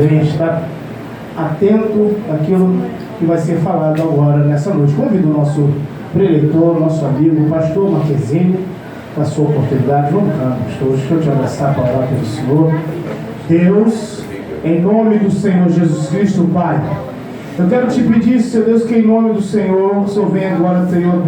venha estar atento àquilo que vai ser falado agora nessa noite. Convido o nosso preletor, nosso amigo, o pastor Marquezine, com a sua oportunidade. Vamos cá, pastor, deixa eu te abraçar para orar pelo Senhor. Deus, em nome do Senhor Jesus Cristo, Pai, eu quero te pedir, Senhor Deus, que em nome do Senhor, o Senhor venha agora, Senhor,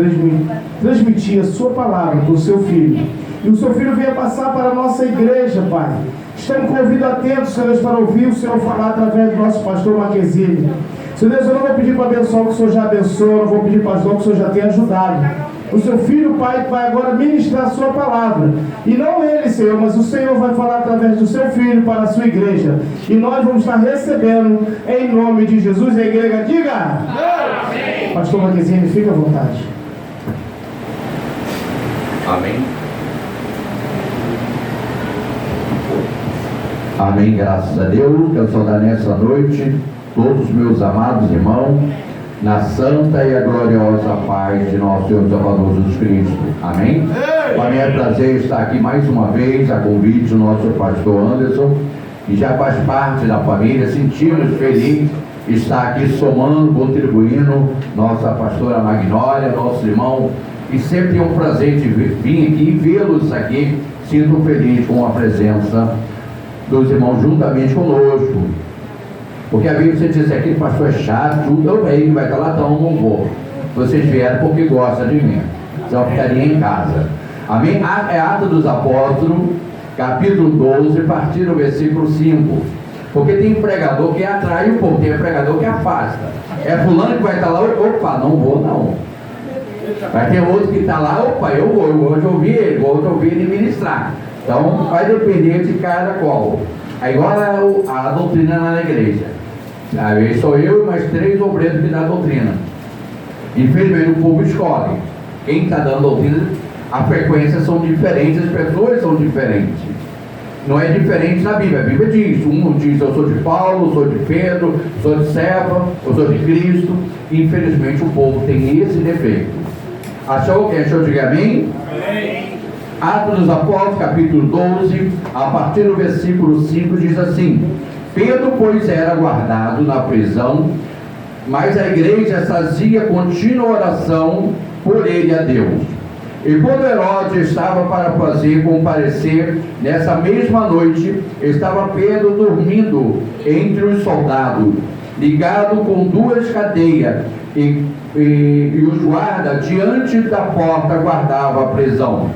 transmitir a sua palavra para o seu filho. E o seu filho venha passar para a nossa igreja, Pai. Estamos com o ouvido atento, Senhor Deus, para ouvir o Senhor falar através do nosso pastor Marquezine. Senhor Deus, eu não vou pedir para abençoar o que o Senhor já abençoou, eu não vou pedir, pastor, que o Senhor já tenha ajudado. O seu filho, Pai, vai agora ministrar a sua palavra. E não ele, Senhor, mas o Senhor vai falar através do seu filho para a sua igreja. E nós vamos estar recebendo em nome de Jesus. E a igreja diga: amém. Pastor Marquezine, fica à vontade. Amém. Amém, graças a Deus. Quero saudar nessa noite todos os meus amados irmãos, na santa e a gloriosa paz de nosso Senhor e Salvador Jesus Cristo. Amém? Para mim é prazer estar aqui mais uma vez, a convite do nosso pastor Anderson, que já faz parte da família. Sentimos feliz estar aqui somando, contribuindo, nossa pastora Magnólia, nosso irmão, e sempre é um prazer de vir aqui e vê-los aqui. Sinto feliz com a presença dos irmãos juntamente conosco. Porque a Bíblia diz aqui, pastor é chato, tudo bem, vai estar lá, então não vou. Vocês vieram porque gostam de mim, senão ficaria em casa. Amém? É Atos dos Apóstolos, capítulo 12, a partir do versículo 5. Porque tem pregador que atrai o povo, tem pregador que afasta. É fulano que vai estar lá, opa, não vou não. Vai ter outro que está lá, opa, eu gosto de ouvir ele, gosto de ouvir ele ministrar. Então vai depender de cada qual. É igual a doutrina na igreja. Aí sou eu e mais 3 obreiros que dão doutrina. Infelizmente o povo escolhe. Quem está dando doutrina, a frequência são diferentes, as pessoas são diferentes. Não é diferente na Bíblia. A Bíblia diz, um diz eu sou de Paulo, eu sou de Pedro, eu sou de Cefa, eu sou de Cristo. Infelizmente o povo tem esse defeito. Achou? Quem achou, diga amém? Amém. Atos dos Apóstolos, capítulo 12, a partir do versículo 5, diz assim: Pedro, pois, era guardado na prisão, mas a igreja fazia contínua oração por ele a Deus. E quando Herodes estava para fazer comparecer, nessa mesma noite, estava Pedro dormindo entre os soldados, ligado com 2 cadeias, e os guardas diante da porta guardavam a prisão.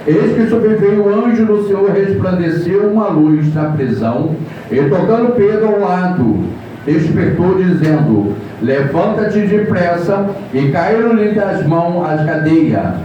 Eis que sobreveio o anjo do Senhor, resplandeceu uma luz na prisão, e tocando Pedro ao lado, despertou dizendo: levanta-te depressa. E caíram-lhe das mãos as cadeias.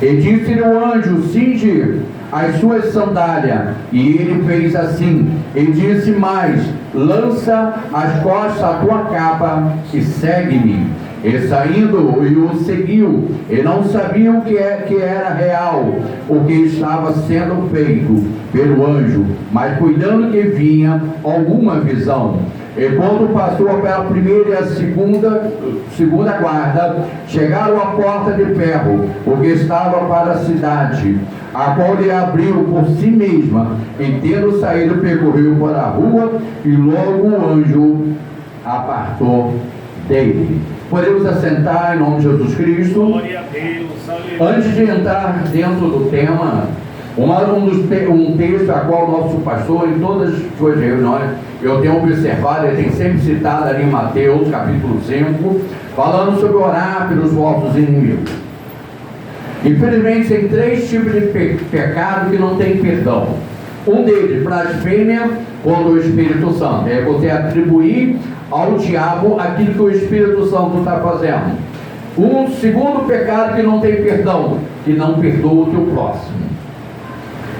E disse-lhe o anjo: cinge as suas sandálias. E ele fez assim. E disse mais: lança as costas a tua capa e segue-me. E saindo, e o seguiu, e não sabiam que era real o que estava sendo feito pelo anjo, mas cuidando que vinha alguma visão. E quando passou pela primeira e a segunda guarda, chegaram à porta de ferro, o que estava para a cidade, a qual lhe abriu por si mesma, e tendo saído, percorreu por a rua, e logo o anjo apartou dele. Podemos assentar em nome de Jesus Cristo. Glória a Deus. Antes de entrar dentro do tema, um texto a qual o nosso pastor, em todas as suas reuniões, eu tenho observado, ele tem sempre citado ali em Mateus, capítulo 5, falando sobre orar pelos vossos inimigos. Infelizmente, tem 3 tipos de pecado que não tem perdão. Um deles, blasfêmia contra o Espírito Santo. É você atribuir ao diabo aquilo que o Espírito Santo está fazendo. Um segundo pecado que não tem perdão, que não perdoa o teu próximo.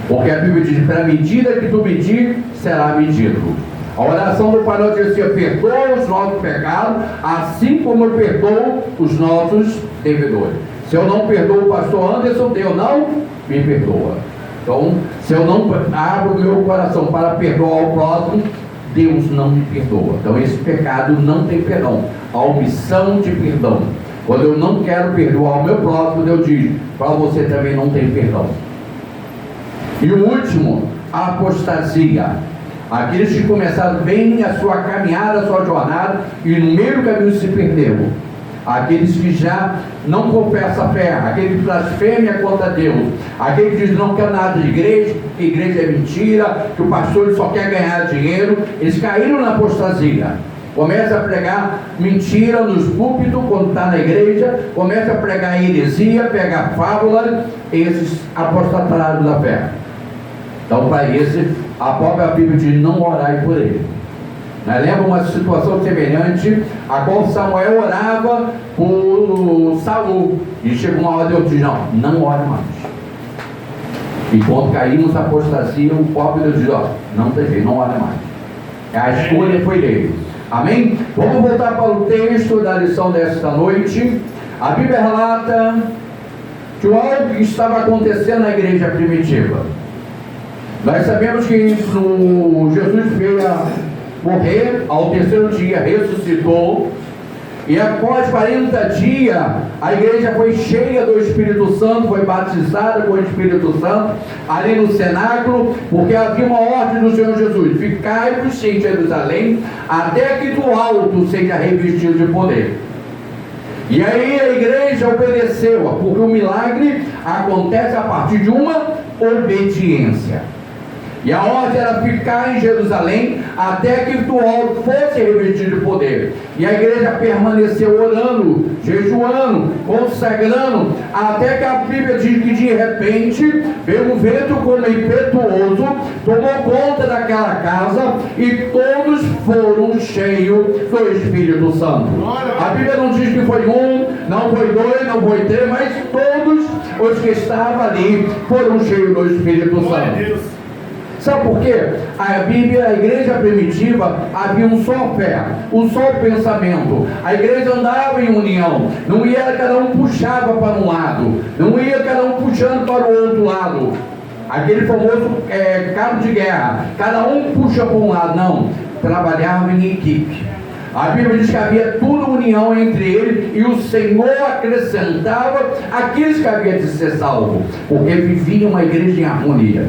Porque a Bíblia diz: para a medida que tu medir, será medido. A oração do Pai Nosso diz assim: perdoa os nossos pecados, assim como eu perdoo os nossos devedores. Se eu não perdoo o pastor Anderson, Deus não me perdoa. Então, se eu não abro o meu coração para perdoar o próximo, Deus não me perdoa. Então, esse pecado não tem perdão. A omissão de perdão. Quando eu não quero perdoar o meu próximo, Deus diz: para você também não tem perdão. E o último, a apostasia. Aqueles que começaram bem a sua caminhada, a sua jornada, e no meio do caminho se perderam. Aqueles que já não confessam a fé, aquele que blasfema contra Deus, aquele que diz não quer nada de igreja, que igreja é mentira, que o pastor só quer ganhar dinheiro, eles caíram na apostasia. Começa a pregar mentira nos púlpitos quando está na igreja, começa a pregar heresia, pegar fábulas, esses apostataram da fé. Então, para esse, a própria Bíblia diz: não orai por ele. Lembra uma situação semelhante a qual Samuel orava por Saul, e chegou uma hora Deus diz: não ore mais. E quando caímos na apostasia, o próprio Deus diz: não tem jeito, não ore mais. A escolha foi dele. Amém? Vamos voltar para o texto da lição desta noite. A Bíblia relata que algo que estava acontecendo na igreja primitiva. Nós sabemos que Jesus veio a morrer, ao terceiro dia ressuscitou, e após 40 dias a igreja foi cheia do Espírito Santo, foi batizada com o Espírito Santo ali no cenáculo, porque havia uma ordem do Senhor Jesus: ficai-vos em Jerusalém até que do alto seja revestido de poder. E aí a igreja obedeceu, porque o milagre acontece a partir de uma obediência. E a ordem era ficar em Jerusalém até que do alto fosse revestido de poder. E a igreja permaneceu orando, jejuando, consagrando, até que a Bíblia diz que de repente veio um vento como impetuoso, tomou conta daquela casa e todos foram cheios do Espírito Santo. A Bíblia não diz que foi um, não foi dois, não foi três, mas todos os que estavam ali foram cheios do Espírito Santo. Sabe por quê? A Bíblia, a igreja primitiva, havia um só fé, um só pensamento. A igreja andava em união, não ia cada um puxava para um lado, não ia cada um puxando para o outro lado. Aquele famoso cabo de guerra, cada um puxa para um lado, não, trabalhavam em equipe. A Bíblia diz que havia tudo união entre eles, e o Senhor acrescentava aqueles que haviam de ser salvos, porque vivia uma igreja em harmonia.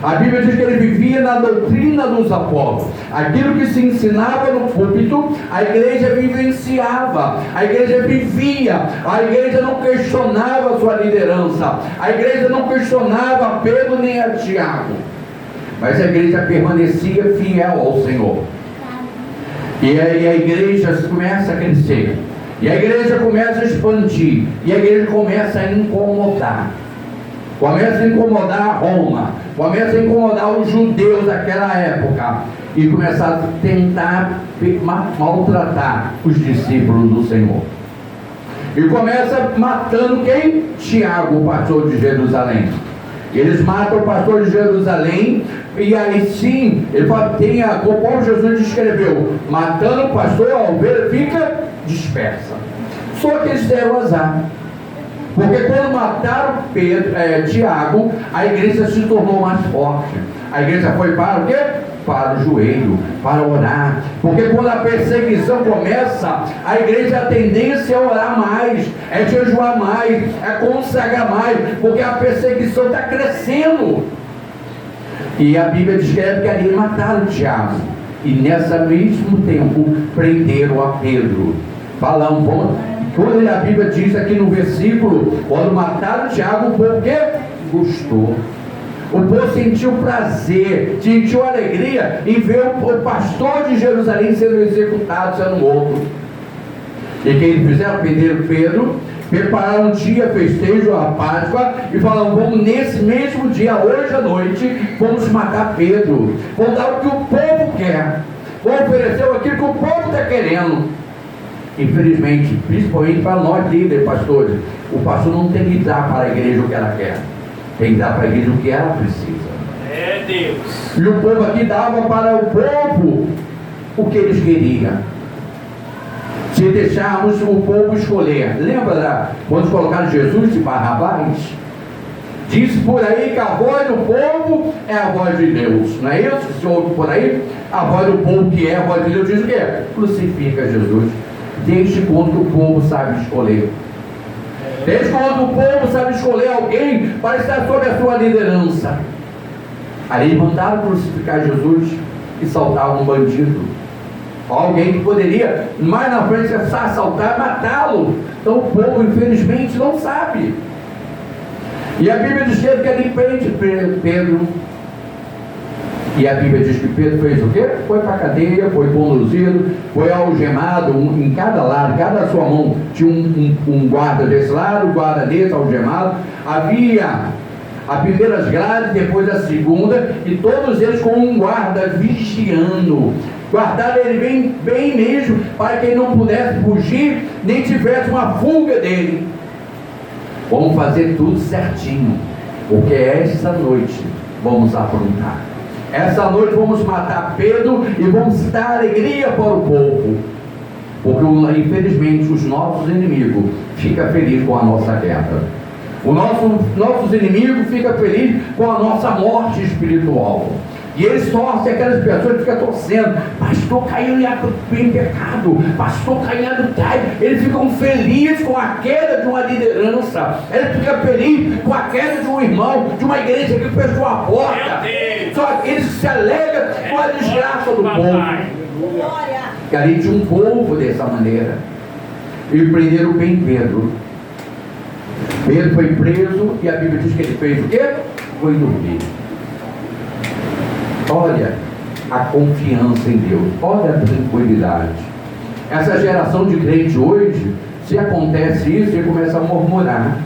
A Bíblia diz que ele vivia na doutrina dos apóstolos. Aquilo que se ensinava no púlpito, a igreja vivenciava, a igreja vivia, a igreja não questionava a sua liderança, a igreja não questionava a Pedro nem a Tiago, mas a igreja permanecia fiel ao Senhor. E aí a igreja começa a crescer, e a igreja começa a expandir, e a igreja começa a incomodar. Começa a incomodar Roma, começa a incomodar os judeus daquela época, e começa a tentar maltratar os discípulos do Senhor. E começa matando quem? Tiago, o pastor de Jerusalém. Eles matam o pastor de Jerusalém, e aí sim, ele fala, como Jesus descreveu, matando o pastor, a ovelha fica dispersa. Só que eles deram azar. Porque quando mataram Tiago, a igreja se tornou mais forte. A igreja foi para o quê? Para o joelho, para orar. Porque quando a perseguição começa, a igreja a tendência é orar mais, é jejuar mais, é consagrar mais, porque a perseguição está crescendo. E a Bíblia descreve que ali mataram Tiago, e nesse mesmo tempo prenderam a Pedro. Quando a Bíblia diz aqui no versículo, quando mataram Tiago, o povo gostou. O povo sentiu prazer, sentiu alegria em ver o pastor de Jerusalém sendo executado, sendo morto. E que eles fizeram? Prenderam Pedro, prepararam um dia festejo, a Páscoa, e falaram: vamos nesse mesmo dia, hoje à noite, vamos matar Pedro, vamos dar o que o povo quer, vamos oferecer aquilo que o povo está querendo. Infelizmente, principalmente para nós líderes, pastores, o pastor não tem que dar para a igreja o que ela quer, tem que dar para a igreja o que ela precisa. É Deus. E o povo aqui dava para o povo o que eles queriam. Se deixarmos o povo escolher, lembra quando colocaram Jesus de Barrabás? Diz por aí que a voz do povo é a voz de Deus, não é isso que se ouve por aí? A voz do povo, que é a voz de Deus, diz o quê? Crucifica Jesus. Desde quando o povo sabe escolher? Desde quando o povo sabe escolher alguém para estar sob a sua liderança? Ali eles mandaram crucificar Jesus e soltar um bandido. Alguém que poderia, mais na frente, assaltar, matá-lo. Então o povo, infelizmente, não sabe. E a Bíblia diz que ali prende Pedro. E a Bíblia diz que Pedro fez o quê? Foi para a cadeia, foi conduzido, foi algemado, em cada lado, cada sua mão tinha um guarda desse lado, um guarda desse, algemado. Havia a primeira grade, depois a segunda, e todos eles com um guarda vigiando. Guardaram ele bem mesmo, para que ele não pudesse fugir, nem tivesse uma fuga dele. Vamos fazer tudo certinho, porque essa noite vamos aprontar. Essa noite vamos matar Pedro e vamos dar alegria para o povo. Porque infelizmente os nossos inimigos ficam felizes com a nossa guerra. Os nossos inimigos ficam felizes com a nossa morte espiritual. E eles torcem, aquelas pessoas que ficam torcendo. Pastor caiu em pecado, pastor caiu em adultério. Eles ficam felizes com a queda de uma liderança. Eles ficam felizes com a queda de um irmão, de uma igreja que fechou a porta. Só que eles se alegram com a desgraça do povo. E ali tinha um povo dessa maneira. E prenderam bem Pedro. Pedro foi preso e a Bíblia diz que ele fez o quê? Foi dormir. Olha a confiança em Deus, olha a tranquilidade. Essa geração de crente hoje, se acontece isso, ele começa a murmurar,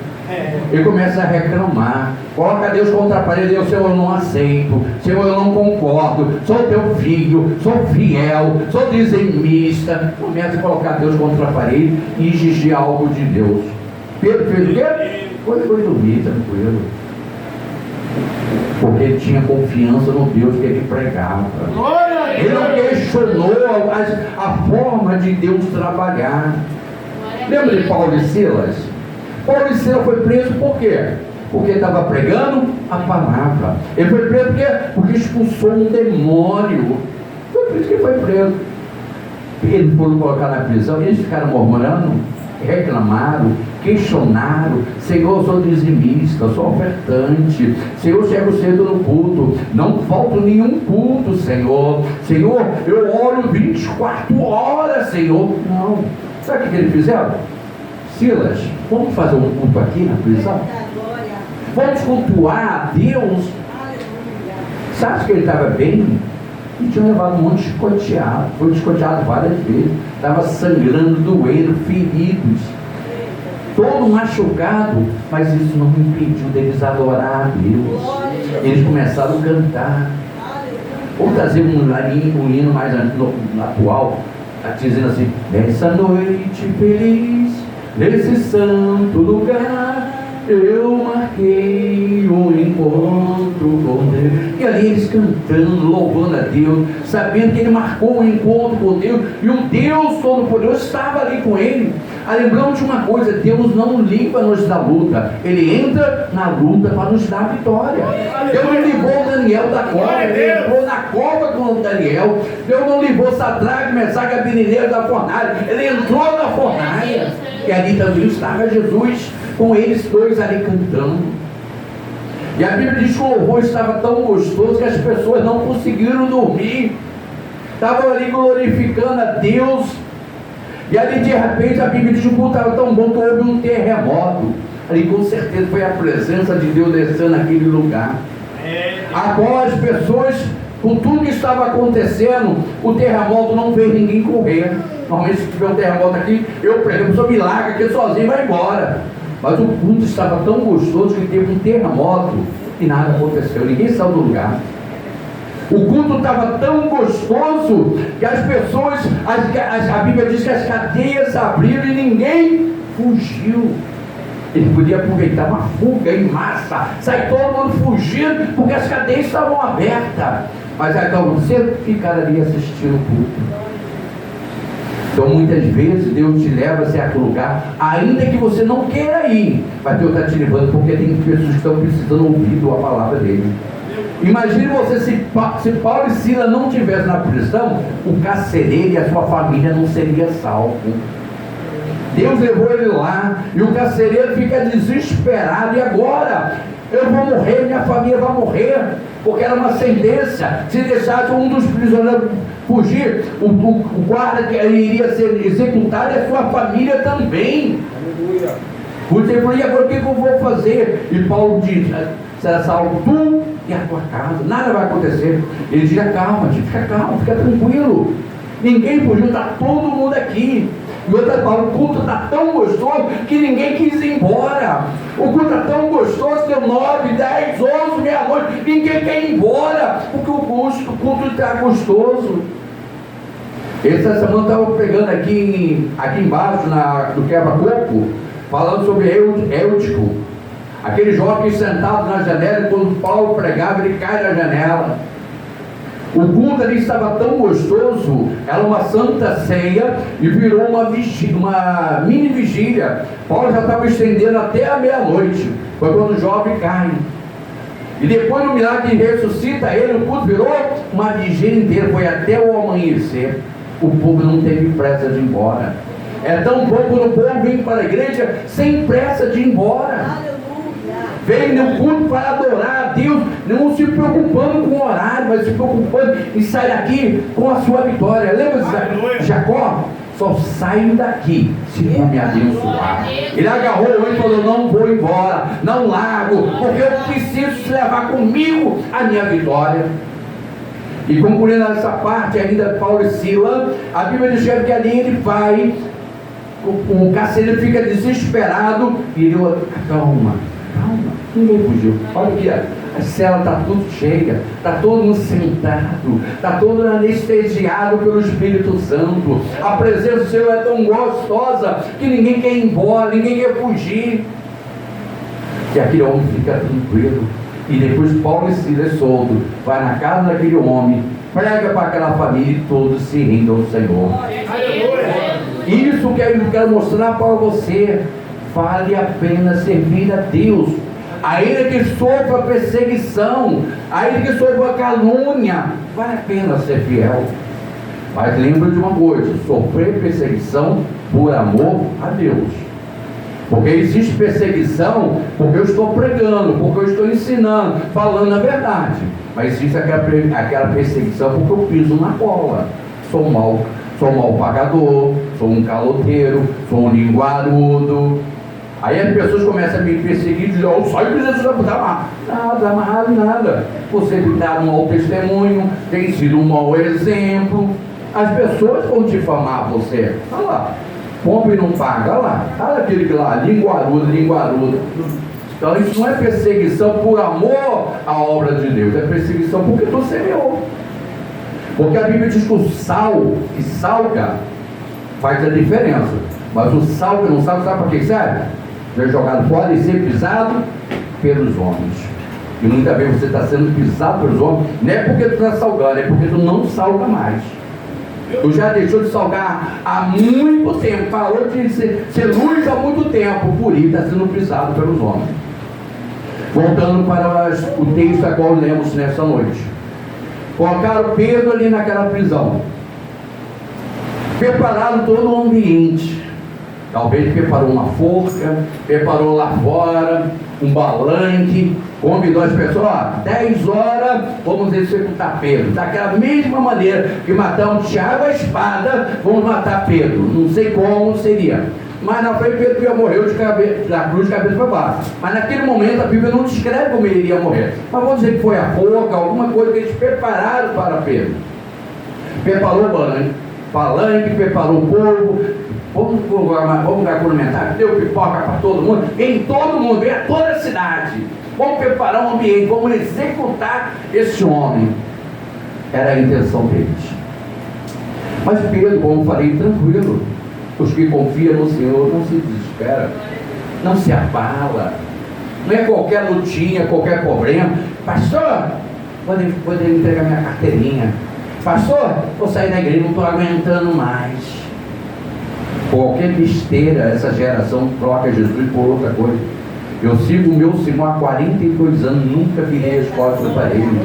ele começa a reclamar, coloca Deus contra a parede. Senhor, eu não aceito, Senhor, eu não concordo, sou teu filho, sou fiel, sou dizimista. Começa a colocar Deus contra a parede e exigir algo de Deus. Pedro fez o quê? Foi dormir tranquilo, porque ele tinha confiança no Deus que ele pregava. Ele não questionou a forma de Deus trabalhar. Lembra de Paulo e Silas? Paulo e Silas foi preso por quê? Porque estava pregando a palavra. Ele foi preso por quê? Porque expulsou um demônio. Foi por isso que ele foi preso. Eles foram colocar na prisão e eles ficaram murmurando, reclamaram, questionaram. Senhor, eu sou dizimista, eu sou ofertante. Senhor, chego cedo no culto, não falto nenhum culto, Senhor. Senhor, eu oro 24 horas, Senhor. Não. Sabe o que eles fizeram? Silas, vamos fazer um culto aqui na prisão? Vamos cultuar a Deus. Sabe que ele estava bem? E tinha levado um monte de chicoteado. Foi chicoteado várias vezes. Estava sangrando, doendo, feridos, todo machucado. Mas isso não impediu deles adorar a Deus. Eles começaram a cantar. Vou trazer um hino mais atual, dizendo assim: nessa noite feliz, nesse santo lugar, eu marquei um encontro com Deus. E ali eles cantando, louvando a Deus, sabendo que ele marcou um encontro com Deus, e o Deus Todo-Poderoso estava ali com ele. Lembramos de uma coisa: Deus não livra-nos da luta, Ele entra na luta para nos dar a vitória. Deus não livrou Daniel da cova, Ele entrou na cova com Daniel. Deus não livrou Sadraque, Mesaque e Abednego da fornalha, Ele entrou na fornalha. E ali também estava Jesus, com eles dois ali cantando. E a Bíblia diz que o louvor estava tão gostoso que as pessoas não conseguiram dormir. Estavam ali glorificando a Deus. E ali de repente a Bíblia diz que o culto estava tão bom que houve um terremoto. Ali com certeza foi a presença de Deus descendo naquele lugar. Agora as pessoas, com tudo que estava acontecendo, o terremoto não fez ninguém correr. Normalmente se tiver um terremoto aqui, eu, por exemplo, sou milagre aqui sozinho, vai embora. Mas o culto estava tão gostoso que teve um terremoto e nada aconteceu, ninguém saiu do lugar. O culto estava tão gostoso que as pessoas, a Bíblia diz que as cadeias abriram e ninguém fugiu. Ele podia aproveitar uma fuga em massa, sair todo mundo fugindo, porque as cadeias estavam abertas. Mas então você ficar ali assistindo o culto. Então muitas vezes Deus te leva a certo lugar, ainda que você não queira ir, mas Deus está te levando porque tem pessoas que estão precisando ouvir a palavra dele. Imagine você, se Paulo e Silas não estivessem na prisão, o carcereiro e a sua família não seria salvo. Deus levou ele lá, e o carcereiro fica desesperado. E agora? Eu vou morrer, minha família vai morrer, porque era uma sentença. Se deixasse um dos prisioneiros fugir, o guarda que iria ser executado e a sua família também. Você falou, e agora o que eu vou fazer? E Paulo diz, será salvo tu e a tua casa, nada vai acontecer. Ele diz, calma, fica calmo, fica tranquilo. Ninguém fugiu, está todo mundo aqui. E outra palavra, o culto está tão gostoso que ninguém quis ir embora. O culto está tão gostoso que deu 9, 10, 11, meia-noite, ninguém quer ir embora, porque o culto está gostoso. Essa semana eu estava pregando aqui embaixo do quebra-corpo, falando sobre Eutico, aquele jovem sentado na janela, e quando Paulo pregava, ele cai na janela. O culto ali estava tão gostoso, era uma santa ceia e virou uma mini vigília. Paulo já estava estendendo até a meia-noite. Foi quando o jovem cai. E depois no milagre ressuscita ele, o culto virou uma vigília inteira, foi até o amanhecer. O povo não teve pressa de ir embora. É tão bom quando o povo vem para a igreja sem pressa de ir embora. Vem no culto para adorar a Deus, não se preocupando com o horário, mas se preocupando em sair daqui com a sua vitória. Lembra de Jacó? Só saio daqui se não me abençoar. Ele agarrou o e falou, não vou embora, não largo, porque eu preciso levar comigo a minha vitória. E concluindo essa parte ainda, Paulo e Silas, a Bíblia diz que ali ele vai, o carcereiro fica desesperado e ele, calma, ninguém fugiu. Olha aqui, a cela está tudo cheia, está todo mundo sentado, está todo anestesiado pelo Espírito Santo. A presença do Senhor é tão gostosa que ninguém quer ir embora, ninguém quer fugir. E aquele homem fica tranquilo. E depois Paulo e Silas solto, vai na casa daquele homem, prega para aquela família e todos se rendem ao Senhor. Isso que eu quero mostrar para você. Vale a pena servir a Deus, ainda que sofra perseguição, ainda que sofra calúnia, vale a pena ser fiel. Mas lembra de uma coisa, sofrer perseguição por amor a Deus, porque existe perseguição porque eu estou pregando, porque eu estou ensinando, falando a verdade, mas existe aquela perseguição porque eu piso na cola, sou mal pagador, sou um caloteiro, sou um linguarudo. Aí as pessoas começam a me perseguir e dizem, só eu preciso amarrar. Nada, amarrado, nada. Você tem dado um mau testemunho, tem sido um mau exemplo. As pessoas vão difamar você. Olha lá, compra e não paga, olha lá. Olha aquele que lá, linguarudo. Então isso não é perseguição por amor à obra de Deus, é perseguição porque tu semeou. Porque a Bíblia diz que o sal que salga faz a diferença. Mas o sal que não salga, sabe para que serve? Ser jogado fora e ser pisado pelos homens. E muitas vezes você está sendo pisado pelos homens, não é porque tu está salgando, é porque tu não salga mais. Tu já deixou de salgar há muito tempo, parou de ser luz há muito tempo, por isso está sendo pisado pelos homens. Voltando para o texto a qual lemos nessa noite. Colocaram Pedro ali naquela prisão, prepararam todo o ambiente. Talvez preparou uma forca, preparou lá fora um balanque, convidou as pessoas, 10 horas, vamos executar Pedro. Daquela mesma maneira que matamos Tiago a espada, vamos matar Pedro. Não sei como seria, mas na frente Pedro ia morrer da cruz de cabeça para baixo. Mas naquele momento a Bíblia não descreve como ele iria morrer. Mas vamos dizer que foi a forca, alguma coisa que eles prepararam para Pedro. Preparou o palanque, preparou o povo. Vamos argumentar, deu pipoca para todo mundo, vem todo mundo, vem a toda a cidade. Vamos preparar um ambiente, vamos executar esse homem. Era a intenção deles. Mas Pedro, como eu falei, tranquilo. Os que confiam no Senhor não se desesperam, não se abala. Não é qualquer lutinha, qualquer problema. Pastor, vou entregar minha carteirinha. Pastor, vou sair da igreja, não estou aguentando mais. Qualquer besteira, essa geração troca Jesus por outra coisa. Eu sigo o meu Senhor há 42 anos, nunca virei as costas para ele.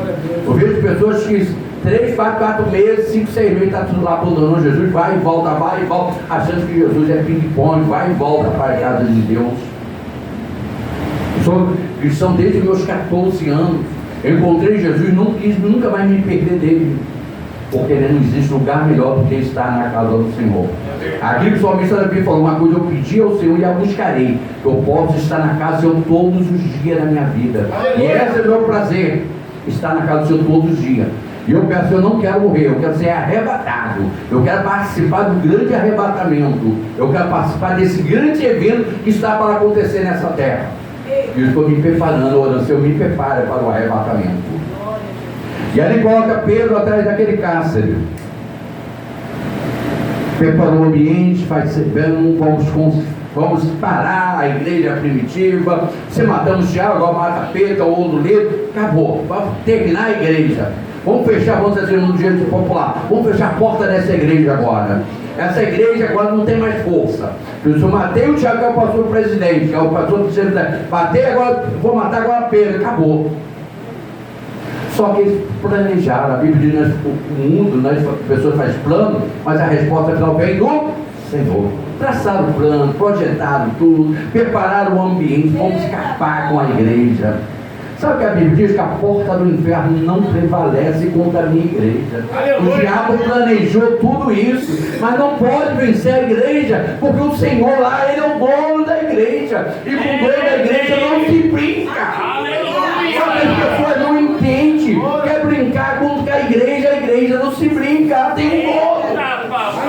Eu vejo pessoas que 3, 4 meses, 5, 6 meses, está tudo lá abandonando Jesus, vai e volta, achando que Jesus é ping-pong, vai e volta para a casa de Deus. cristão desde os meus 14 anos. Eu encontrei Jesus, não quis nunca mais me perder dele, porque não existe lugar melhor do que estar na casa do Senhor. Aqui o salmista Davi falou uma coisa: eu pedi ao Senhor e a buscarei, que eu posso estar na casa do Senhor todos os dias da minha vida. E esse é o meu prazer, estar na casa do Senhor todos os dias. E eu peço, eu não quero morrer, eu quero ser arrebatado, eu quero participar do grande arrebatamento, eu quero participar desse grande evento que está para acontecer nessa terra. E eu estou me preparando, orando, Senhor, me prepara para o arrebatamento. E ali coloca Pedro atrás daquele cárcere, preparou o ambiente, faz bem, vamos parar a igreja primitiva. Se matamos Tiago, agora mata Pedro, o outro livro, acabou, vamos terminar a igreja. Vamos fechar, vamos dizer no jeito popular, vamos fechar a porta dessa igreja agora. Essa igreja agora não tem mais força. Eu matei o Tiago, que é o pastor presidente, que é o pastor presidente. Matei agora, vou matar agora Pedro, acabou. Só que eles planejaram. A Bíblia diz, o mundo, as pessoas fazem plano, mas a resposta final vem do Senhor. Traçaram o plano, projetaram tudo, prepararam o ambiente, vamos escapar com a igreja. Sabe que a Bíblia diz que a porta do inferno não prevalece contra a minha igreja. Aleluia. O diabo planejou tudo isso, mas não pode vencer a igreja, porque o Senhor lá, Ele é o dono da igreja, e com o dono da igreja não se brinca. Sabe que as pessoas não entendem, quer brincar com a igreja não se brinca, tem um dono,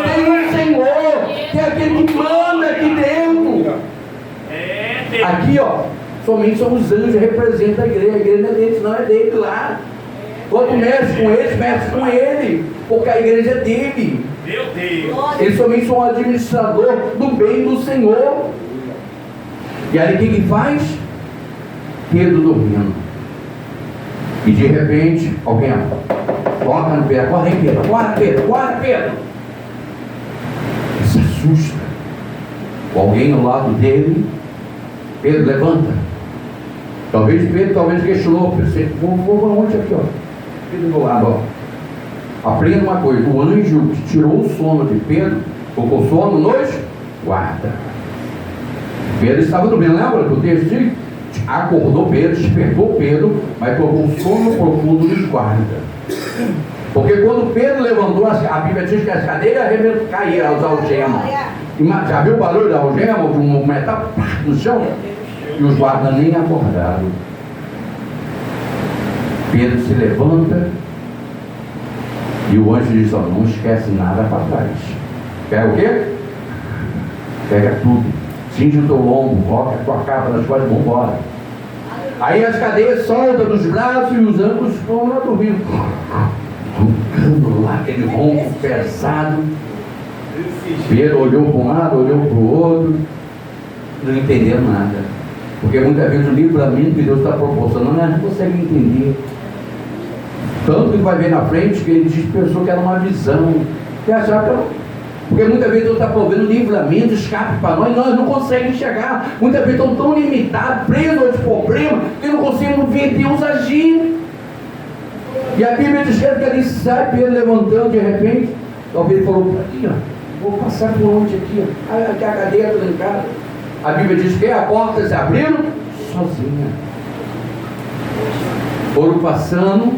tem um Senhor, que é aquele que manda aqui dentro. Aqui, ó, somente são os anjos que representam a igreja não é deles, não é dele lá. Quando mexe com eles, mexe com ele, porque a igreja é dele. Meu Deus! Eles somente são o administrador do bem do Senhor. E aí o que ele faz? Pedro dormindo. E de repente, alguém toca no pé, corre Pedro, corre Pedro, corre Pedro. Ele se assusta. Alguém ao lado dele, Pedro levanta. Talvez Pedro questionou, vou onde aqui, ó. Pedro do lado, ó. Aprenda uma coisa, o anjo que tirou o sono de Pedro, colocou o sono nos guarda. Pedro estava dormindo, lembra do texto? Acordou Pedro, despertou Pedro, mas colocou um sono profundo nos guarda. Porque quando Pedro levantou, a Bíblia diz que as cadeiras caíram, as algemas. Já viu o barulho da algema, de um metal no chão? E os guardas nem acordaram. Pedro se levanta e o anjo diz: ó, não esquece nada para trás. Pega o quê? Pega tudo. Cinge o teu lombo, coloca a tua capa nas costas e vamos embora. Aí as cadeias soltam dos braços e os anjos estão lá dormindo. Roncando lá, aquele ronco pesado. Pedro olhou para um lado, olhou para o outro, não entendeu nada. Porque muitas vezes o livramento que Deus está proporcionando, nós não conseguimos entender. Tanto que vai ver na frente que ele dispersou que era uma visão. Que achava que era... Porque muitas vezes Deus está provendo livramento, escape para nós, e nós não conseguimos enxergar. Muitas vezes estão tão limitados, presos aos problemas, que não conseguimos ver Deus agir. E a Bíblia diz que ele sai, Pedro levantando de repente. Talvez ele falou: aqui, ó, vou passar por onde aqui, ó. Aqui a cadeia trancada. A Bíblia diz que a porta se abriu sozinha. Foram passando,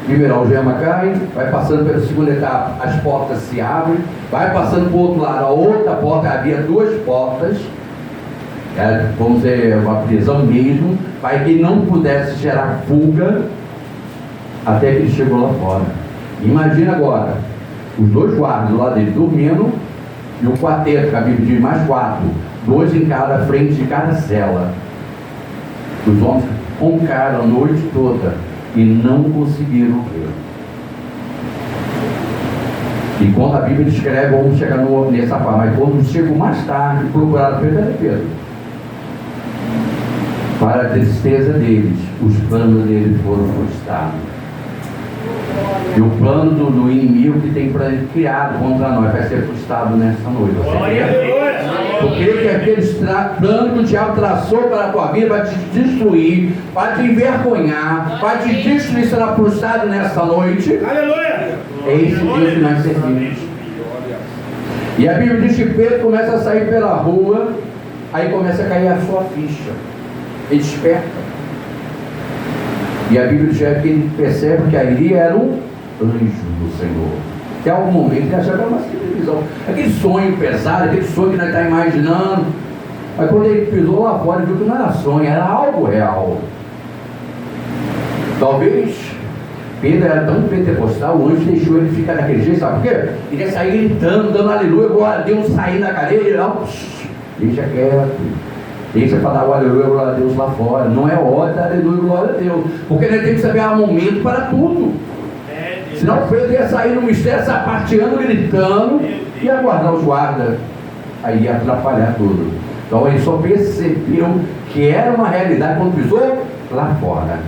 primeiro a algema cai, vai passando pela segunda etapa, as portas se abrem, vai passando para o outro lado, a outra porta, havia duas portas, vamos dizer, uma prisão mesmo, para que não pudesse gerar fuga, até que ele chegou lá fora. Imagina agora, os dois guardas do lado dele dormindo, e o quarteto, que a Bíblia diz mais 4, 2 em cada frente de cada cela. Os homens roncaram a noite toda e não conseguiram ver. E quando a Bíblia descreve, vamos chegar nessa parte, mas quando chegou mais tarde, procuraram Pedro. Para a tristeza deles, os planos deles foram frustrados. E o plano do inimigo que tem criado contra nós vai ser frustrado nessa noite. Você crê? Porque que aqueles planos que o diabo traçou para a tua vida vai te destruir, vai te envergonhar, vai te destruir, será frustrado nessa noite. Aleluia! É esse Deus que nós servimos. E a Bíblia diz que Pedro começa a sair pela rua, aí começa a cair a sua ficha. Ele desperta. E a Bíblia diz que ele percebe que ali era um anjo do Senhor. Até algum momento ele achava uma televisão. Aquele sonho pesado, aquele sonho que nós estamos imaginando. Mas quando ele pisou lá fora, ele viu que não era sonho, era algo real. Talvez Pedro era tão pentecostal, o anjo deixou ele ficar daquele jeito, sabe por quê? Ele ia sair gritando, dando aleluia, glória a Deus, saindo da cadeira, ele lá, deixa quieto. Deixa para dar o aleluia, glória a Deus lá fora. Não é hora de aleluia, glória a Deus. Porque nós temos que saber há momento para tudo. Senão Pedro ia sair no mistério, sapateando, gritando e aguardar os guardas. Aí ia atrapalhar tudo. Então ele só percebeu que era uma realidade quando pisou lá fora.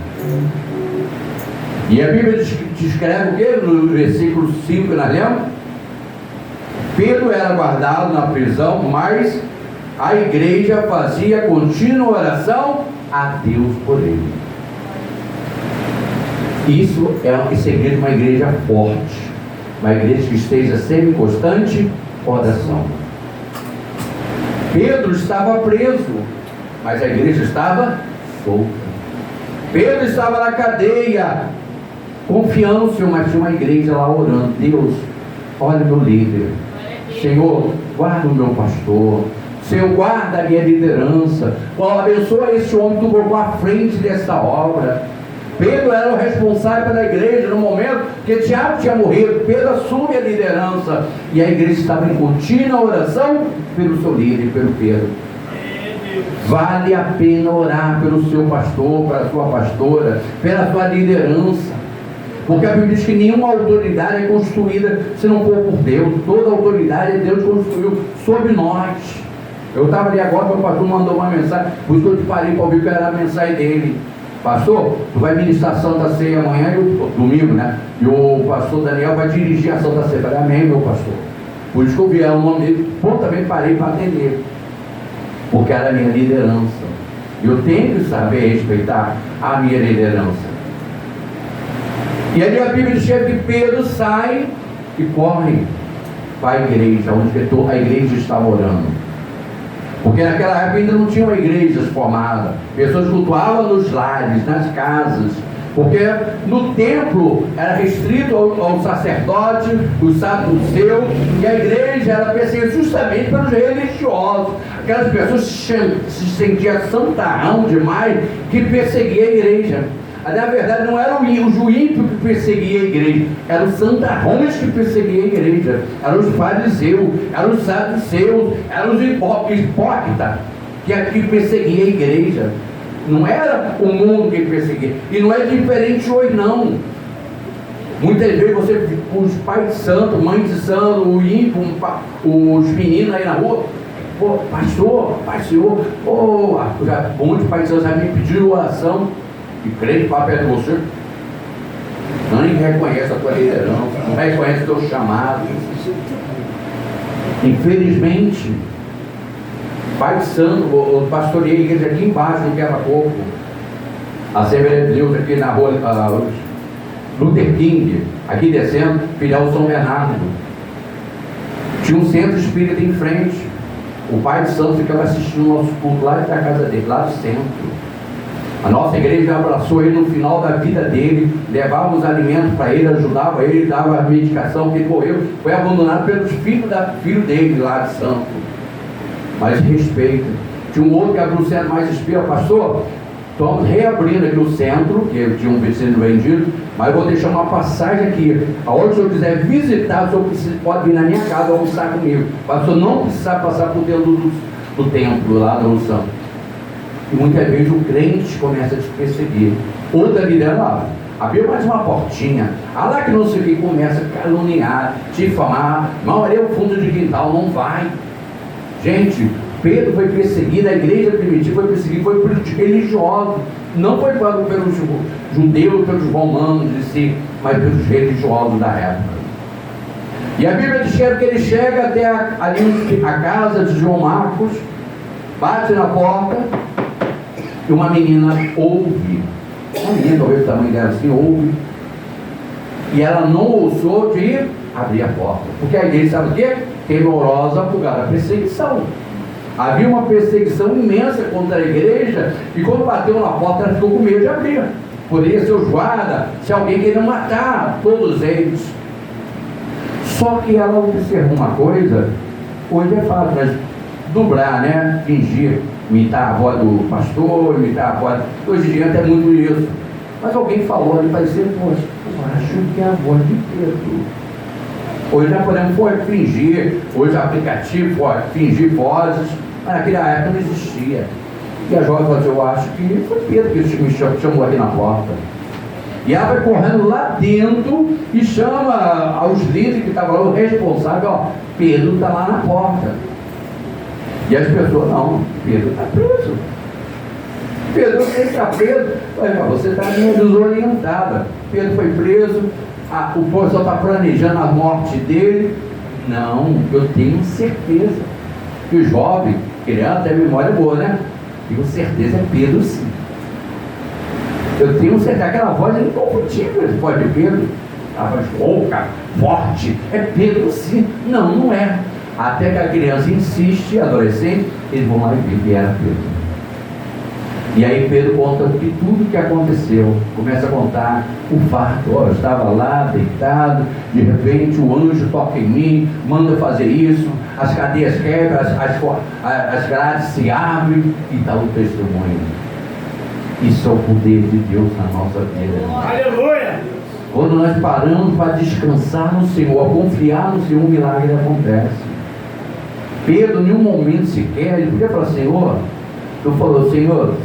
E a Bíblia descreve o que? No versículo 5 nós lemos. Pedro era guardado na prisão, mas a igreja fazia contínua oração a Deus por ele. Isso é o segredo de uma igreja forte, uma igreja que esteja sempre em constante oração. Pedro estava preso, mas a igreja estava solta. Pedro estava na cadeia, confiando no Senhor, mas tinha uma igreja lá orando. Deus, olha o meu líder. Senhor, guarda o meu pastor. Senhor, guarda a minha liderança. Abençoa esse homem que tu colocou à frente dessa obra. Pedro era o responsável pela igreja no momento que Tiago tinha morrido. Pedro assume a liderança e a igreja estava em contínua oração pelo seu líder, pelo Pedro. Vale a pena orar pelo seu pastor, pela sua pastora, pela sua liderança, porque a Bíblia diz que nenhuma autoridade é construída se não for por Deus. Toda autoridade Deus construiu sobre nós. Eu estava ali agora, meu pastor mandou uma mensagem, por isso que eu te parei para ouvir que era a mensagem dele. Pastor, tu vai ministrar a Santa Ceia amanhã, domingo, né? E o pastor Daniel vai dirigir a Santa Ceia. Eu falei, amém, meu pastor. Por isso que eu vi o nome dele, prontamente parei para atender, porque era a minha liderança. Eu tenho que saber respeitar a minha liderança. E ali a Bíblia diz que Pedro sai e corre para a igreja, onde a igreja estava orando. Porque naquela época ainda não tinham igrejas formadas. Pessoas cultuavam nos lares, nas casas. Porque no templo era restrito ao sacerdote, os saduceus, e a igreja era perseguida justamente pelos religiosos. Aquelas pessoas se sentiam santarrão demais que perseguiam a igreja. Na verdade não era o ímpio que perseguia a igreja, eram os santarrões que perseguiam a igreja, eram os fariseus, eram os saduceus, eram os hipócritas que perseguiam a igreja. Não era o mundo que perseguia, e não é diferente hoje não. Muitas vezes os pais de santo, mães de santo, o ímpio, os meninos aí na rua, pô, pastor, já bom de pai de santo, já me pediram oração. E crente para perto de você, não reconhece a tua liderança, não reconhece o teu chamado. Infelizmente, Pai de Santo, eu pastorei a igreja aqui embaixo no Quebra-Coco, a Assembleia de Deus aqui na rua Luther King, aqui descendo, filial São Bernardo. Tinha um centro espírita em frente. O Pai de Santo ficava assistindo o nosso culto lá da casa dele, lá do centro. A nossa igreja abraçou ele no final da vida dele, levava os alimentos para ele, ajudava ele, dava a medicação, que ele morreu, foi abandonado pelos filhos dele lá de santo. Mas respeita. Tinha um outro que abriu o centro mais espírita, pastor, estamos reabrindo aqui o centro, que tinha um sendo vendido, mas eu vou deixar uma passagem aqui. Aonde o senhor quiser visitar, o senhor pode vir na minha casa almoçar comigo. Mas o senhor não precisa passar por dentro do templo lá da unção. E muitas vezes o crente começa a te perseguir. Outra liderança, abriu mais uma portinha. Lá que não sei o que, começa a caluniar, difamar. Não, ali é o fundo de quintal, não vai. Gente, Pedro foi perseguido, a igreja primitiva foi perseguida, foi pelos religiosos. Não foi pelos judeus, pelos romanos em si, mas pelos religiosos da época. E a Bíblia diz que ele chega até ali a casa de João Marcos, bate na porta, e uma menina ouve. Uma menina, talvez o tamanho dela assim, ouve. E ela não ousou de abrir a porta. Porque a igreja, sabe o quê? Temorosa por causa da perseguição. Havia uma perseguição imensa contra a igreja, e quando bateu na porta, ela ficou com medo de abrir. Poderia ser os guardas, se alguém queria matar todos eles. Só que ela observou uma coisa, hoje é fácil, mas dublar, né? Fingir, imitar a voz do pastor, imitar a voz. Hoje em dia é muito isso. Mas alguém falou ali, parecia, poxa, eu acho que é a voz de Pedro. Hoje já podemos fingir, hoje o aplicativo pode fingir vozes, mas naquela época não existia. E a jovem falou assim, eu acho que foi Pedro que me chamou aqui na porta. E ela vai correndo lá dentro e chama aos líderes que estavam lá, o responsável, ó, Pedro está lá na porta. E as pessoas, não, Pedro está preso. Pedro está preso. Mas você está meio desorientada. Pedro foi preso, o povo só está planejando a morte dele. Não, eu tenho certeza que o jovem, criança, tem memória boa, né? Tenho certeza é Pedro, sim. Eu tenho certeza, aquela voz é inconfundível, essa voz de Pedro, a voz rouca, forte, é Pedro, sim. Não, não é. Até que a criança insiste, adolescente, eles vão lá e ver que era Pedro. E aí Pedro conta tudo que aconteceu, começa a contar o fato. Eu estava lá deitado, de repente o anjo toca em mim, manda fazer isso, as cadeias quebram, as grades se abrem, e está o testemunho. Isso é o poder de Deus na nossa vida. Aleluia! Quando nós paramos para descansar no Senhor, a confiar no Senhor, um milagre acontece. Pedro, em nenhum momento sequer, ele podia falar, Senhor, tu falou, Senhor,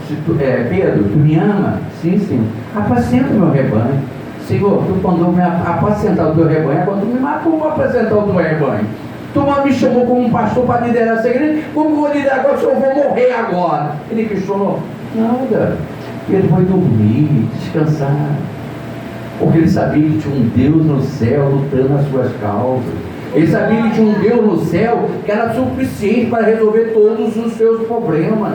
Pedro, tu me ama? Sim, Senhor. Apacenta o meu rebanho. Senhor, tu mandou me apacentar o teu rebanho, agora tu me matou para apacentar o teu rebanho. Tu me chamou como um pastor para liderar essa igreja, como vou liderar agora, Senhor, eu vou morrer agora. Ele questionou, nada. Ele foi dormir, descansar, porque ele sabia que tinha um Deus no céu lutando as suas causas. Ele sabia que tinha um Deus no céu que era suficiente para resolver todos os seus problemas.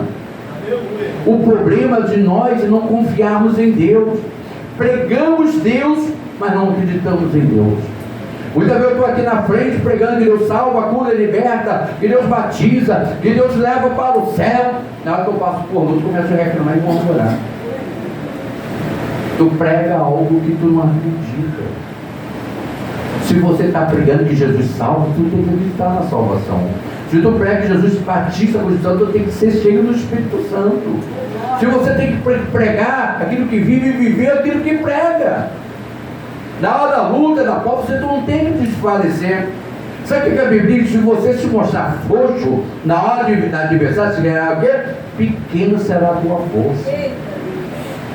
O problema de nós é não confiarmos em Deus. Pregamos Deus, mas não acreditamos em Deus. Muitas vezes eu estou aqui na frente pregando que Deus salva, cura, liberta, que Deus batiza, que Deus leva para o céu. Na hora que eu passo por luz, começo a reclamar e murmurar. Tu prega algo que tu não acredita. Se você está pregando que Jesus salva, tu tem que acreditar na salvação. Se tu prega que Jesus batiza com o Espírito Santo, tu tem que ser cheio do Espírito Santo. Se você tem que pregar aquilo que vive e viver aquilo que prega. Na hora da luta, da prova, você não tem que desfalecer. Sabe o que a Bíblia diz? Se você se mostrar frouxo na hora da adversidade, se ganhar o quê? Pequena será a tua força.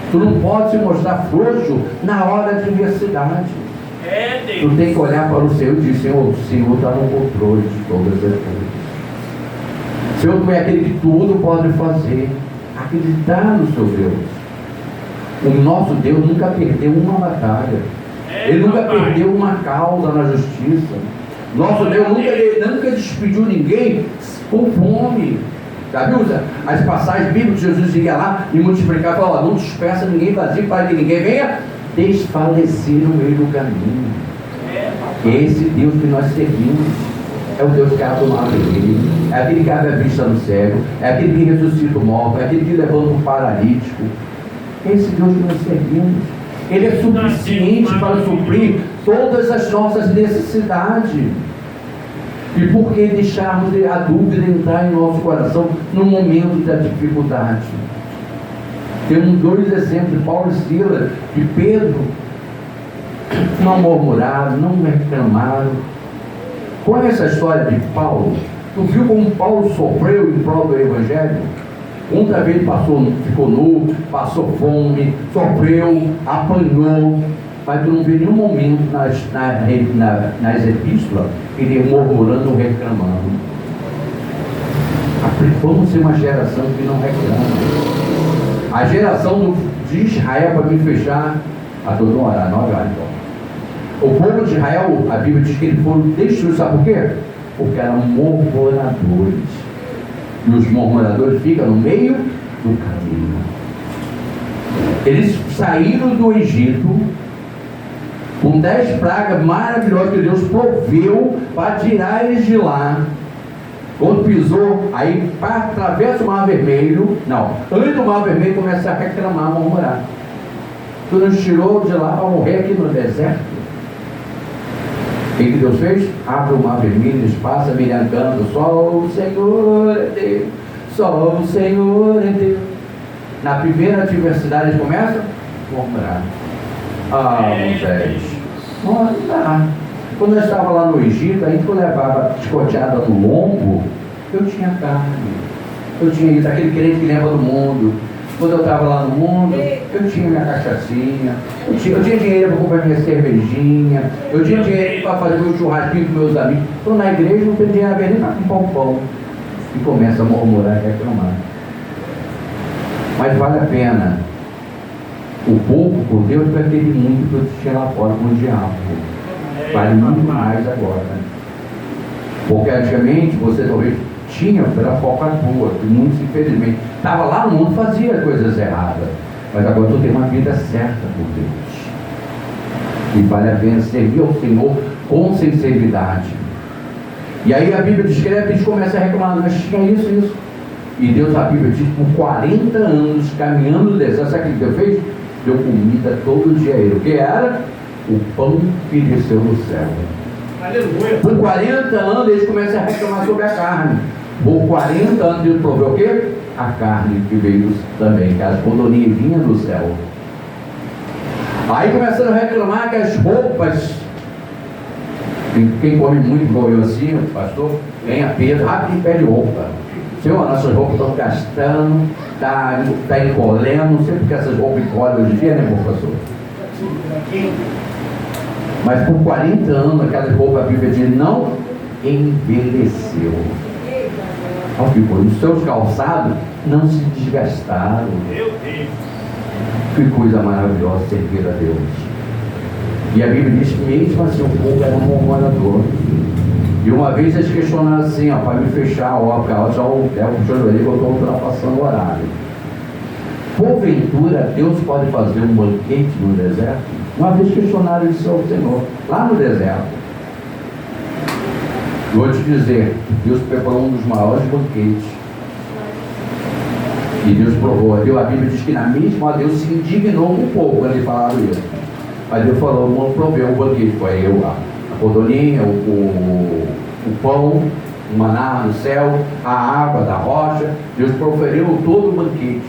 Tu não pode se mostrar frouxo na hora da adversidade. Tu tem que olhar para o Senhor e dizer, Senhor, o Senhor está no controle de todas as coisas. Senhor, tu é aquele que tudo pode fazer. Acreditar no seu Deus. O nosso Deus nunca perdeu uma batalha. Ele nunca perdeu uma causa na justiça. Nosso Deus nunca despediu ninguém com fome. Já viu as passagens bíblicas? Jesus ia lá e multiplicava e falava, não despeça ninguém vazio para que ninguém venha desfalecer no meio do caminho. Esse Deus que nós servimos é o Deus que abre o mar vermelho, é aquele que abre a vista no cego, é aquele que ressuscita o morto, é aquele que levanta o paralítico. Esse Deus que nós servimos, Ele é suficiente para suprir todas as nossas necessidades. E por que deixarmos a dúvida entrar em nosso coração no momento da dificuldade? Temos dois exemplos, de Paulo e Silas, de Pedro. Não murmuraram, não reclamaram. Conhece a história de Paulo? Tu viu como Paulo sofreu em prol do Evangelho? Muitas vezes ficou nu, passou fome, sofreu, apanhou, mas tu não vê nenhum momento nas epístolas ele murmurando ou reclamando. Vamos ser uma geração que não reclama. A geração de Israel, para me fechar, a todo orar, não orar então. O povo de Israel, a Bíblia diz que eles foram destruídos, sabe por quê? Porque eram murmuradores. E os murmuradores ficam no meio do caminho. Eles saíram do Egito com 10 pragas maravilhosas que Deus proveu para tirar eles de lá. Quando pisou, aí atravessa o Mar Vermelho. Não, antes do Mar Vermelho começa a reclamar, murmurar. Tu nos tirou de lá para morrer aqui no deserto. O que Deus fez? Abre o Mar Vermelho, espaço, Miriam canta: só o Senhor é Deus, só o Senhor é Deus. Na primeira adversidade eles começam a murmurar. Moisés, não dá. Quando eu estava lá no Egito, a gente levava escoteada no lombo, eu tinha carne, eu tinha isso, aquele crente que lembra do mundo. Quando eu estava lá no mundo, eu tinha minha cachaçinha, eu tinha dinheiro para comprar minha cervejinha, eu tinha dinheiro para fazer meu churrasquinho com meus amigos. Estou na igreja, não tenho dinheiro a ver nem para comprar um pão. E começa a murmurar e reclamar. Mas vale a pena. O pouco por Deus vai ter muito para assistir lá fora com o diabo. Vale muito mais agora. Porque antigamente você talvez tinha pela falcatrua, que muitos infelizmente estava lá no mundo, fazia coisas erradas, mas agora tu tem uma vida certa por Deus e vale a pena servir ao Senhor com sinceridade. E aí a Bíblia descreve, eles começam a reclamar, mas tinha isso e Deus, a Bíblia diz, por 40 anos caminhando no deserto, sabe o que Deus fez? Deu comida todo dia a ele. O que era? O pão que desceu do céu. Aleluia. Por 40 anos eles começam a reclamar sobre a carne. Por 40 anos Deus proveu o quê? A carne que veio também, que as codorninhas vinham do céu. Aí começaram a reclamar que as roupas, quem come muito igual eu assim, pastor, ganha peso, rápido e pede roupa. Senhor, nossas roupas estão gastando, está encolhendo, não sei porque essas roupas encolhem hoje em dia, né, professor? Mas por 40 anos aquelas roupas, a Bíblia diz, não envelheceu. Olha que coisa, os seus calçados não se desgastaram. Meu Deus. Que coisa maravilhosa servir a Deus. E a Bíblia diz que mesmo assim o povo era um murmurador. E uma vez eles questionaram assim, ó, para me fechar a obra, já o Joelho botou ultrapassando o horário. Porventura Deus pode fazer um banquete no deserto? Uma vez questionaram isso ao Senhor, lá no deserto. Eu vou te dizer, Deus preparou um dos maiores banquetes. E Deus provou. A Bíblia diz que na mesma hora Deus se indignou um pouco quando ele falava isso. Mas Deus falou, proveu o banquete. Foi eu, a cordoninha, o pão, o maná no céu, a água da rocha. Deus proferiu todo o banquete.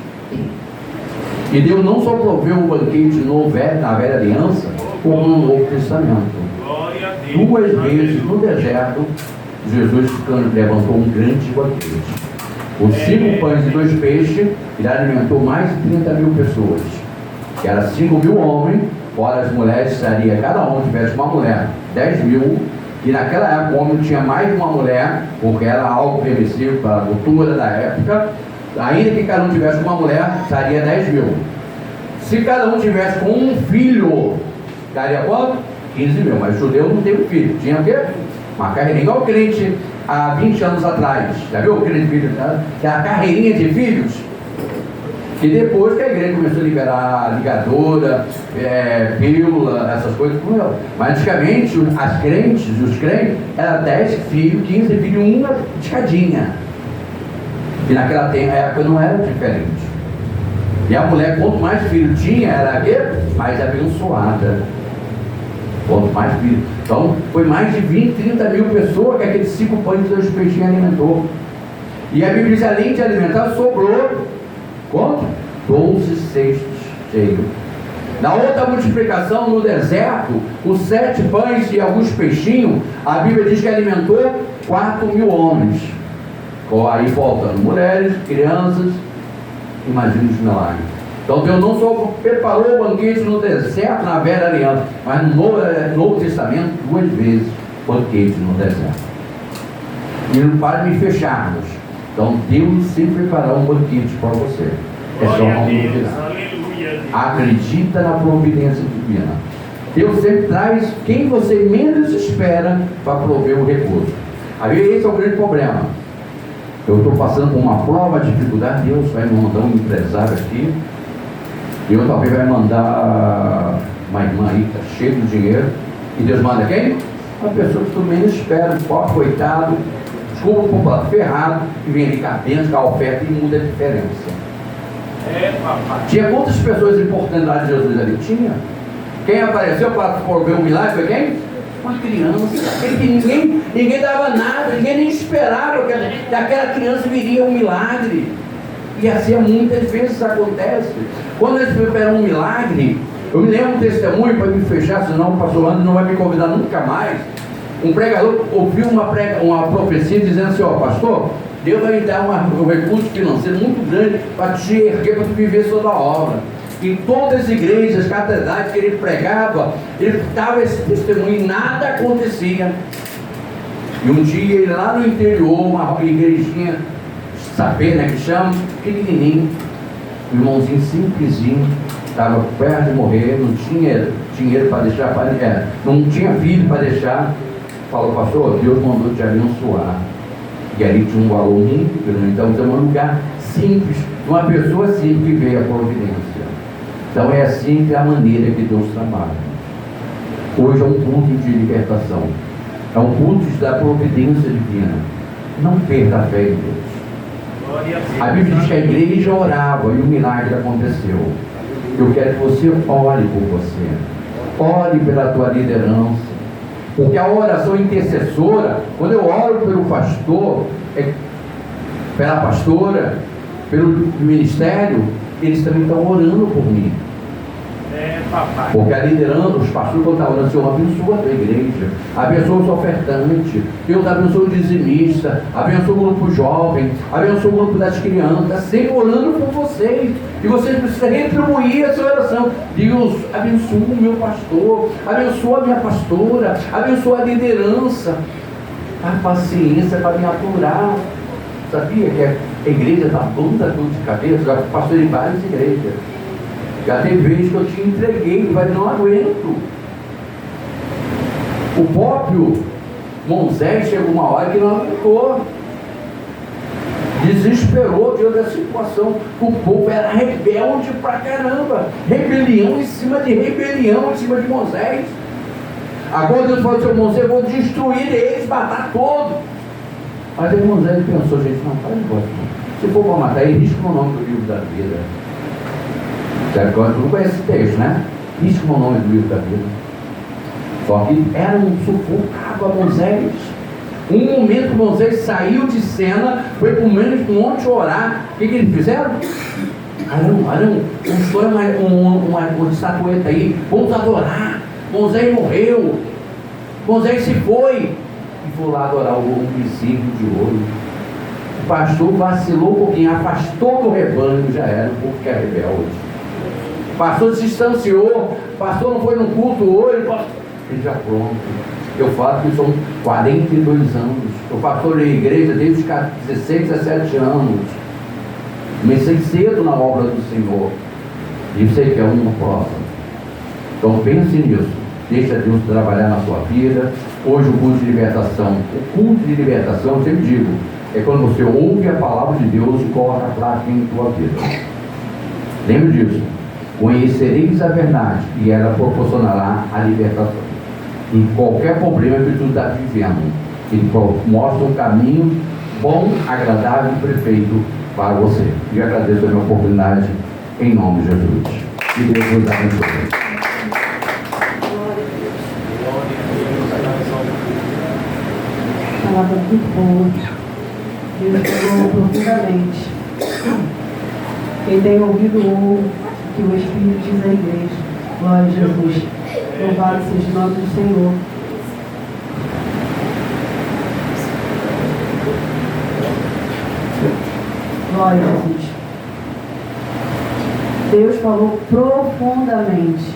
E Deus não só proveu o banquete na velha aliança, como no Novo Testamento. Glória a Deus. 2 vezes no deserto, Jesus levantou um grande banquete. Os 5 pães e 2 peixes, ele alimentou mais de 30 mil pessoas. Que era 5 mil homens, fora as mulheres, seria cada um tivesse uma mulher, 10 mil. E naquela época o homem tinha mais de uma mulher, porque era algo permissivo para a cultura da época. Ainda que cada um tivesse uma mulher, daria 10 mil. Se cada um tivesse com um filho, daria quanto? 15 mil. Mas o judeu não teve filho. Tinha o quê? Uma carreirinha, igual o crente há 20 anos atrás. Já viu o crente filho? Que é a carreirinha de filhos. E depois que a igreja começou a liberar ligadora, pílula, essas coisas, mas antigamente os crentes, eram 10 filhos, 15 filhos, uma escadinha. E naquela época não era diferente. E a mulher, quanto mais filho tinha, era quê? Mais abençoada. Quanto mais filho. Então, foi mais de 20, 30 mil pessoas que aqueles 5 pães e 2 peixinhos alimentou. E a Bíblia diz, além de alimentar, sobrou quanto? 12 cestos cheios. Na outra multiplicação no deserto, os 7 pães e alguns peixinhos, a Bíblia diz que alimentou 4 mil homens. Aí faltando mulheres, crianças, imagina os milagres. Então Deus não só preparou o banquete no deserto, na velha aliança, mas no Novo Testamento, 2 vezes banquete no deserto. E não para de fecharmos. Então Deus sempre preparará um banquete para você. É só Glória a não Deus. duvidar. Aleluia. Acredita na providência divina. Deus sempre traz quem você menos espera para prover o recurso. Aí esse é o grande problema. Eu estou passando por uma prova de dificuldade, Deus vai me mandar um empresário aqui, Deus talvez vai mandar uma irmã aí que está cheia de dinheiro, e Deus manda quem? Uma pessoa que tu menos espera, um pobre coitado, desculpa o popular, ferrado, e vem ali com a bênção, com a oferta e muda a diferença. Papai. Tinha quantas pessoas importantes lá de Jesus ali? Tinha. Quem apareceu para ver um milagre foi quem? Uma criança. Ninguém dava nada, ninguém nem esperava que aquela criança viria um milagre. E assim muitas vezes acontece. Quando eles preparam um milagre, eu me lembro um testemunho para me fechar, senão o pastor Lando não vai me convidar nunca mais. Um pregador ouviu uma profecia dizendo assim: ó, pastor, Deus vai me dar um recurso financeiro muito grande para te erguer, para te viver toda a obra. Em todas as igrejas, catedrais que ele pregava, ele dava esse testemunho e nada acontecia. E um dia ele lá no interior, uma igrejinha, saber, né, que chama, pequenininho, um irmãozinho simplesinho, estava perto de morrer, não tinha dinheiro para deixar, não tinha filho para deixar. Falou: pastor, Deus mandou te abençoar. E ali tinha um valor muito grande. Então é um lugar simples, uma pessoa simples que veio a providência. Então é assim que é a maneira que Deus trabalha. Hoje é um culto de libertação, é um culto da providência divina. Não perca a fé em Deus. Glória a Deus. A Bíblia diz que a igreja orava e o milagre aconteceu. Eu quero que você ore por você, ore pela tua liderança, porque a oração intercessora, quando eu oro pelo pastor, pela pastora, pelo ministério, eles também estão orando por mim. Papai. Porque a liderança, os pastores, quando estão orando, Senhor, abençoa a tua igreja, abençoa os ofertantes, Deus abençoa o dizimista, abençoa o grupo jovem, abençoa o grupo das crianças, sempre orando por vocês. E vocês precisam retribuir essa oração. Deus, abençoa o meu pastor, abençoa a minha pastora, abençoa a liderança. A paciência para me aturar. Sabia que a igreja está toda de cabeça? Já passou em várias igrejas. Já tem vezes que eu te entreguei, mas não aguento. O próprio Moisés chegou uma hora que não aguentou. Desesperou diante da situação. O povo era rebelde pra caramba. Rebelião em cima de rebelião, em cima de Moisés. Agora Deus falou assim: Moisés, eu vou destruir eles, matar todos. Mas aí Moisés pensou: gente, não faz negócio. Se for para matar, ele risca o nome do livro da vida. Agora tu não conhece esse texto, né? Risca o nome do livro da vida. Só que era um sufocado a Moisés. Um momento Moisés saiu de cena, foi para o monte orar. O que eles fizeram? Arão, constrói uma estatueta aí, vamos adorar. Moisés morreu, Moisés se foi. E foi lá adorar o princípio de ouro. O pastor vacilou um pouquinho, afastou do rebanho, já era, um pouco que é rebelde. O pastor se distanciou, o pastor não foi no culto hoje, ele já pronto. Eu falo que são 42 anos. Eu pastorei a igreja desde os 16, 17 anos. Comecei cedo na obra do Senhor. E sei que é uma prova. Então pense nisso. Deixa Deus trabalhar na sua vida. Hoje o culto de libertação. O culto de libertação, eu sempre digo, é quando você ouve a palavra de Deus e coloca a prática em tua vida. Lembre disso. Conhecereis a verdade e ela proporcionará a libertação. Em qualquer problema que tu está vivendo, ele mostra um caminho bom, agradável e perfeito para você. E agradeço a minha oportunidade em nome de Jesus. Que Deus nos abençoe. Palavra muito boa. Deus falou profundamente. Quem tem ouvido ouve o que o Espírito diz à igreja. Glória a Jesus. Louvado seja o nome do Senhor. Glória a Jesus. Deus falou profundamente.